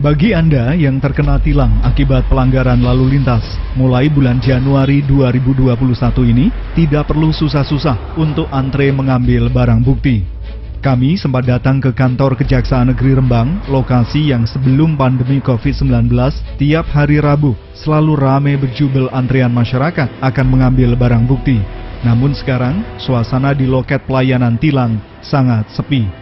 Bagi Anda yang terkena tilang akibat pelanggaran lalu lintas, mulai bulan Januari 2021 ini tidak perlu susah-susah untuk antre mengambil barang bukti. Kami sempat datang ke kantor Kejaksaan Negeri Rembang, lokasi yang sebelum pandemi COVID-19, tiap hari Rabu selalu ramai berjubel antrean masyarakat akan mengambil barang bukti. Namun sekarang, suasana di loket pelayanan tilang sangat sepi.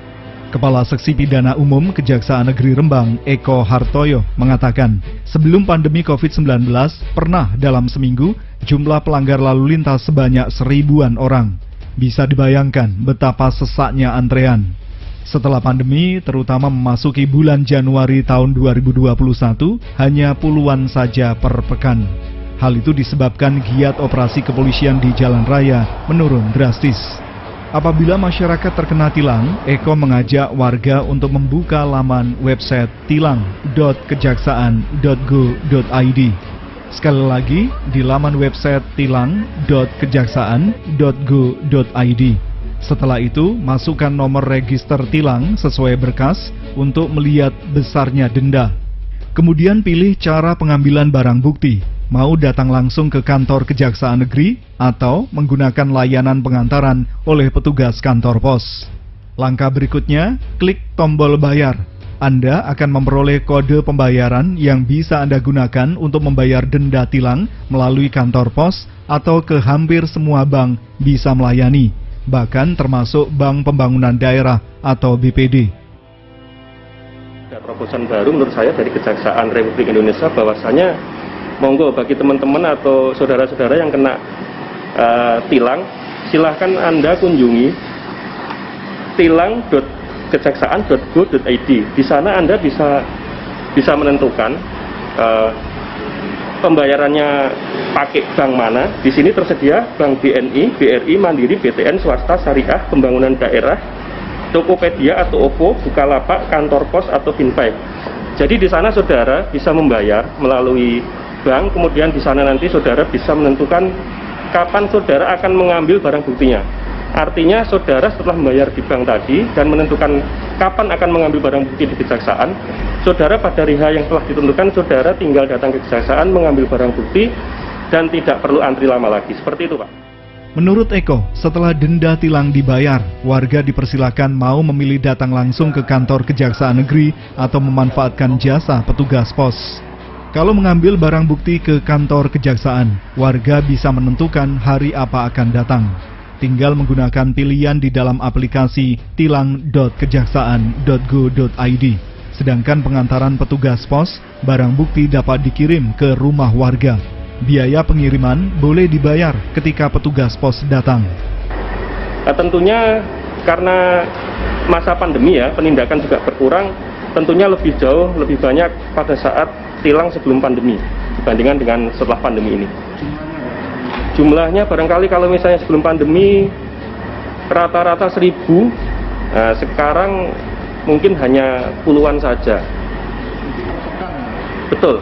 Kepala Seksi Pidana Umum Kejaksaan Negeri Rembang, Eko Hartoyo, mengatakan, sebelum pandemi COVID-19, pernah dalam seminggu jumlah pelanggar lalu lintas sebanyak 1000-an orang. Bisa dibayangkan betapa sesaknya antrean. Setelah pandemi, terutama memasuki bulan Januari tahun 2021, hanya puluhan saja per pekan. Hal itu disebabkan giat operasi kepolisian di jalan raya menurun drastis. Apabila masyarakat terkena tilang, Eko mengajak warga untuk membuka laman website tilang.kejaksaan.go.id. Sekali lagi, di laman website tilang.kejaksaan.go.id. Setelah itu, masukkan nomor register tilang sesuai berkas untuk melihat besarnya denda. Kemudian pilih cara pengambilan barang bukti. Mau datang langsung ke kantor Kejaksaan Negeri atau menggunakan layanan pengantaran oleh petugas kantor pos. Langkah berikutnya, klik tombol bayar. Anda akan memperoleh kode pembayaran yang bisa Anda gunakan untuk membayar denda tilang melalui kantor pos atau ke hampir semua bank bisa melayani, bahkan termasuk Bank Pembangunan Daerah atau BPD. Terobosan baru menurut saya dari Kejaksaan Republik Indonesia bahwasanya monggo bagi teman-teman atau saudara-saudara yang kena tilang, silahkan Anda kunjungi tilang.kejaksaan.go.id. Di sana Anda bisa menentukan pembayarannya pakai bank mana. Di sini tersedia Bank BNI, BRI, Mandiri, BTN, swasta, syariah, pembangunan daerah, Tokopedia atau OVO, Bukalapak, kantor pos atau Binpay. Jadi di sana saudara bisa membayar melalui bank, kemudian di sana nanti saudara bisa menentukan kapan saudara akan mengambil barang buktinya. Artinya saudara setelah membayar di bank tadi dan menentukan kapan akan mengambil barang bukti di kejaksaan, saudara pada hari yang telah ditentukan saudara tinggal datang ke kejaksaan mengambil barang bukti dan tidak perlu antri lama lagi. Seperti itu, Pak. Menurut Eko, setelah denda tilang dibayar, warga dipersilakan mau memilih datang langsung ke kantor Kejaksaan Negeri atau memanfaatkan jasa petugas pos. Kalau mengambil barang bukti ke kantor kejaksaan, warga bisa menentukan hari apa akan datang. Tinggal menggunakan pilihan di dalam aplikasi tilang.kejaksaan.go.id. Sedangkan pengantaran petugas pos, barang bukti dapat dikirim ke rumah warga. Biaya pengiriman boleh dibayar ketika petugas pos datang. Tentunya karena masa pandemi ya, penindakan juga berkurang, tentunya lebih jauh, lebih banyak pada saat tilang sebelum pandemi dibandingkan dengan setelah pandemi ini. Jumlahnya barangkali kalau misalnya sebelum pandemi rata-rata 1000, nah sekarang mungkin hanya puluhan saja. Betul.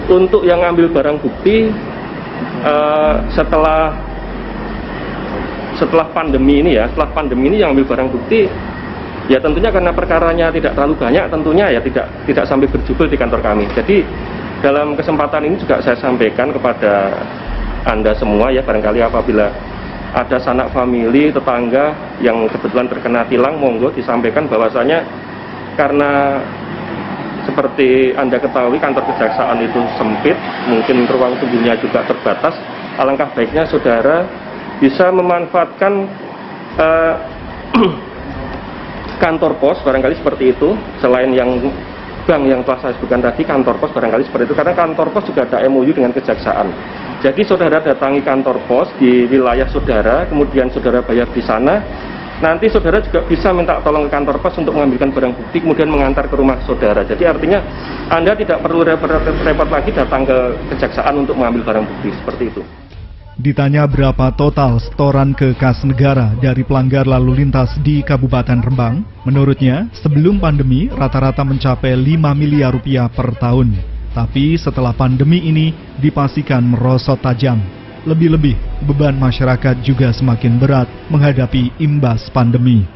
Untuk yang ambil barang bukti setelah pandemi ini ya, setelah pandemi ini yang ambil barang bukti ya tentunya karena perkaranya tidak terlalu banyak, tentunya ya tidak sampai berjubel di kantor kami. Jadi dalam kesempatan ini juga saya sampaikan kepada Anda semua ya, barangkali apabila ada sanak famili, tetangga yang kebetulan terkena tilang, monggo disampaikan bahwasanya karena seperti Anda ketahui kantor kejaksaan itu sempit, mungkin ruang tunggunya juga terbatas. Alangkah baiknya saudara bisa memanfaatkan kantor pos barangkali seperti itu. Selain yang bank yang telah saya sebutkan tadi, kantor pos barangkali seperti itu, karena kantor pos juga ada MOU dengan kejaksaan. Jadi saudara datangi kantor pos di wilayah saudara, kemudian saudara bayar di sana. Nanti saudara juga bisa minta tolong ke kantor pos untuk mengambilkan barang bukti, kemudian mengantar ke rumah saudara. Jadi artinya Anda tidak perlu repot-repot lagi datang ke kejaksaan untuk mengambil barang bukti, seperti itu. Ditanya berapa total setoran ke kas negara dari pelanggar lalu lintas di Kabupaten Rembang, menurutnya sebelum pandemi rata-rata mencapai 5 miliar rupiah per tahun. Tapi setelah pandemi ini dipastikan merosot tajam. Lebih-lebih beban masyarakat juga semakin berat menghadapi imbas pandemi.